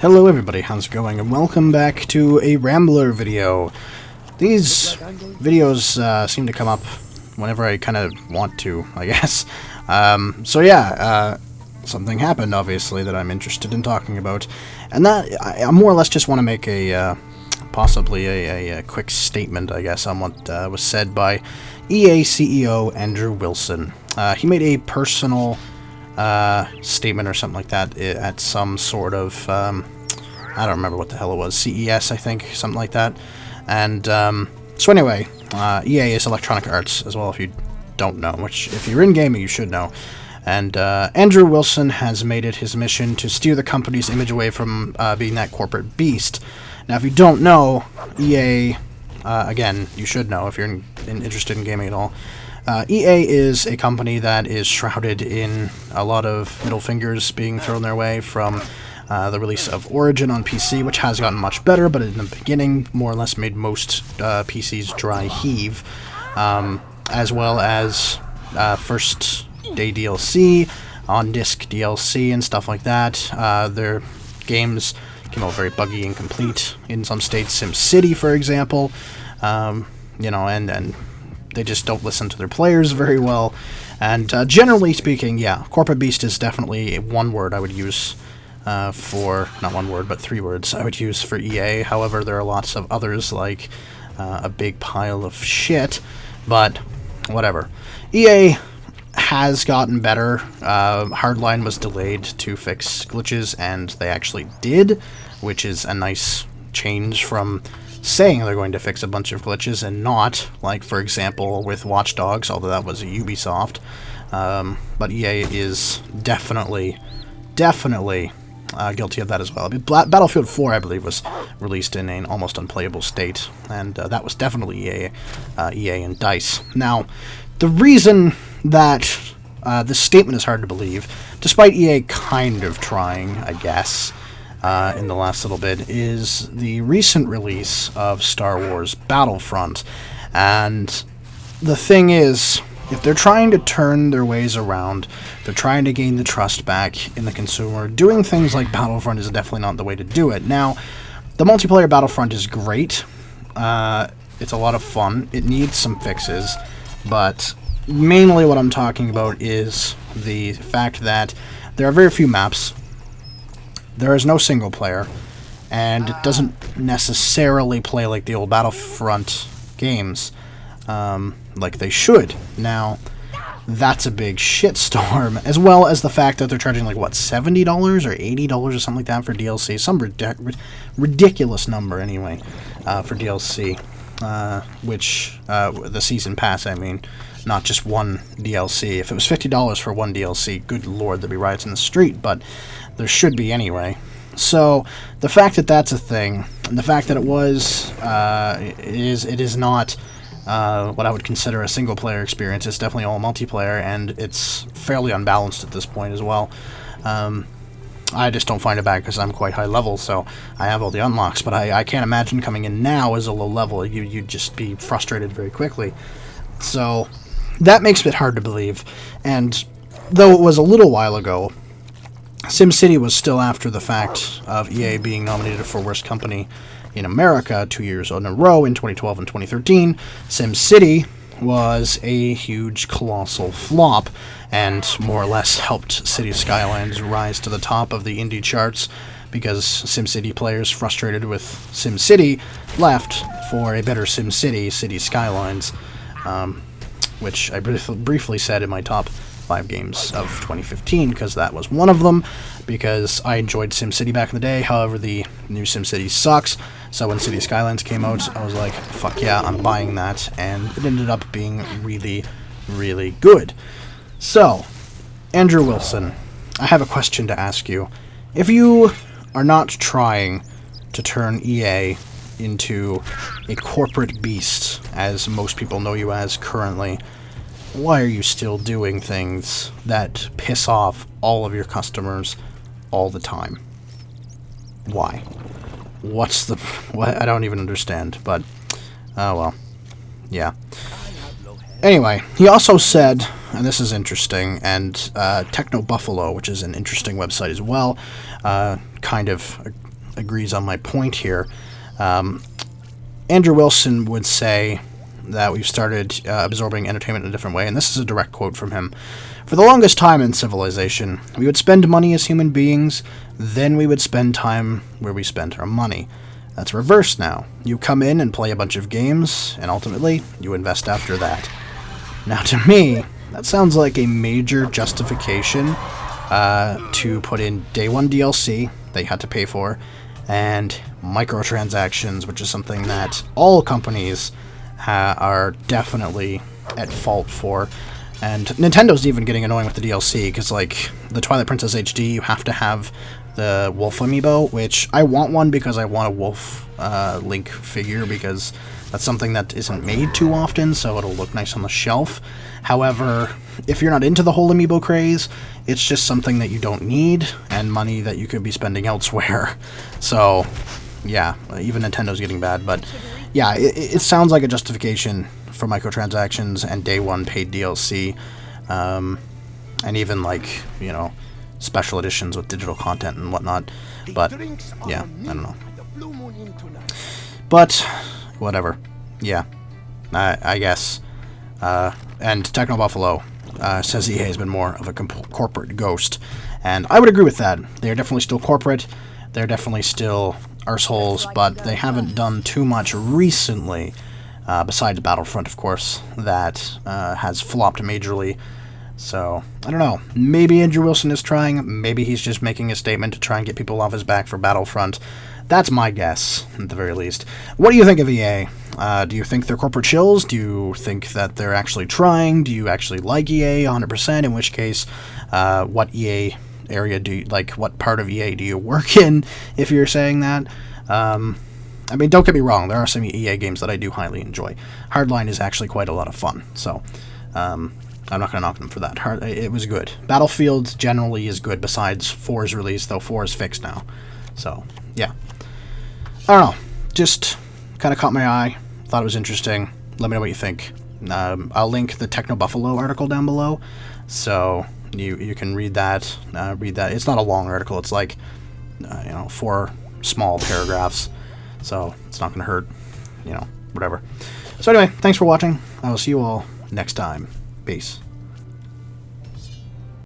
Hello everybody, how's it going? And welcome back to a Rambler video. These videos seem to come up whenever I kind of want to, I guess. Something happened, obviously, that I'm interested in talking about. And that, I more or less just want to make a, possibly a quick statement, I guess, on what was said by EA CEO Andrew Wilson. He made a personal statement or something like that at some sort of, I don't remember what the hell it was, CES, I think, something like that. And, so anyway, EA is Electronic Arts as well, if you don't know, which, if you're in gaming, you should know. And, Andrew Wilson has made it his mission to steer the company's image away from, being that corporate beast. Now, if you don't know, EA, again, you should know if you're interested in gaming at all, EA is a company that is shrouded in a lot of middle fingers being thrown their way from the release of Origin on PC, which has gotten much better, but in the beginning more or less made most PCs dry heave, as well as first day DLC, on-disc DLC, and stuff like that. Their games came out very buggy and incomplete in some states. SimCity, for example, you know, and they just don't listen to their players very well. And generally speaking, yeah, corporate beast is definitely one word I would use for, not one word, but three words I would use for EA. However, there are lots of others, like a big pile of shit, but whatever. EA has gotten better. Hardline was delayed to fix glitches, and they actually did, which is a nice change from saying they're going to fix a bunch of glitches and not, like, for example, with Watch Dogs, although that was a Ubisoft. But EA is definitely guilty of that as well. I mean, Battlefield 4, I believe, was released in an almost unplayable state, and that was definitely EA and DICE. Now, the reason that this statement is hard to believe, despite EA kind of trying, I guess, in the last little bit, is the recent release of Star Wars Battlefront. And the thing is, if they're trying to turn their ways around, they're trying to gain the trust back in the consumer, doing things like Battlefront is definitely not the way to do it. Now, the multiplayer Battlefront is great. It's a lot of fun. It needs some fixes, but mainly what I'm talking about is the fact that there are very few maps. There is no single player, and it doesn't necessarily play like the old Battlefront games, like they should. Now, that's a big shitstorm, as well as the fact that they're charging, like, what, $70 or $80 or something like that for DLC? Some ridiculous number, anyway, for DLC, which, the Season Pass, I mean, not just one DLC. If it was $50 for one DLC, good lord, there'd be riots in the street, but there should be anyway. So, the fact that that's a thing, and the fact that it was, it is not what I would consider a single-player experience. It's definitely all multiplayer, and it's fairly unbalanced at this point as well. I just don't find it bad because I'm quite high level, so I have all the unlocks, but I can't imagine coming in now as a low level. You'd just be frustrated very quickly. So, that makes it hard to believe, and though it was a little while ago, SimCity was still after the fact of EA being nominated for Worst Company in America 2 years in a row in 2012 and 2013. SimCity was a huge, colossal flop, and more or less helped City Skylines rise to the top of the indie charts, because SimCity players frustrated with SimCity left for a better SimCity, City Skylines, which I briefly said in my top 5 games of 2015, because that was one of them, because I enjoyed SimCity back in the day. However, the new SimCity sucks, so when City Skylines came out, I was like, fuck yeah, I'm buying that, and it ended up being really, really good. So, Andrew Wilson, I have a question to ask you. If you are not trying to turn EA into a corporate beast, as most people know you as currently, why are you still doing things that piss off all of your customers all the time? Why? What's the... What? I don't even understand, but... Oh, well. Yeah. Anyway, he also said, and this is interesting, and Techno Buffalo, which is an interesting website as well, kind of agrees on my point here. Andrew Wilson would say that we've started absorbing entertainment in a different way, and this is a direct quote from him. For the longest time in civilization, we would spend money as human beings, then we would spend time where we spent our money. That's reversed now. You come in and play a bunch of games, and ultimately, you invest after that. Now, to me, that sounds like a major justification to put in Day 1 DLC that you had to pay for, and microtransactions, which is something that all companies are definitely at fault for. And Nintendo's even getting annoying with the DLC, because, like, the Twilight Princess HD, you have to have the Wolf amiibo, which I want one because I want a Wolf Link figure, because that's something that isn't made too often, so it'll look nice on the shelf. However, if you're not into the whole amiibo craze, it's just something that you don't need, and money that you could be spending elsewhere. So, yeah, even Nintendo's getting bad, but yeah, it sounds like a justification for microtransactions and Day 1 paid DLC, and even, like, you know, special editions with digital content and whatnot. But yeah, I don't know. But whatever. Yeah, I guess. And Techno Buffalo says EA has been more of a corporate ghost, and I would agree with that. They're definitely still corporate. They're definitely still arseholes, but they haven't done too much recently, besides Battlefront, of course, that has flopped majorly. So, I don't know. Maybe Andrew Wilson is trying. Maybe he's just making a statement to try and get people off his back for Battlefront. That's my guess, at the very least. What do you think of EA? Do you think they're corporate shills? Do you think that they're actually trying? Do you actually like EA 100%? In which case, what EA area do you, like, what part of EA do you work in, if you're saying that? I mean, don't get me wrong, there are some EA games that I do highly enjoy. Hardline is actually quite a lot of fun, so I'm not going to knock them for that. It was good. Battlefield generally is good, besides 4's release, though 4 is fixed now. So, yeah. I don't know. Just kind of caught my eye. Thought it was interesting. Let me know what you think. I'll link the Techno Buffalo article down below, so you can read that. It's not a long article. It's like, 4 small paragraphs, so it's not going to hurt. Whatever. So anyway, thanks for watching. I will see you all next time. Peace.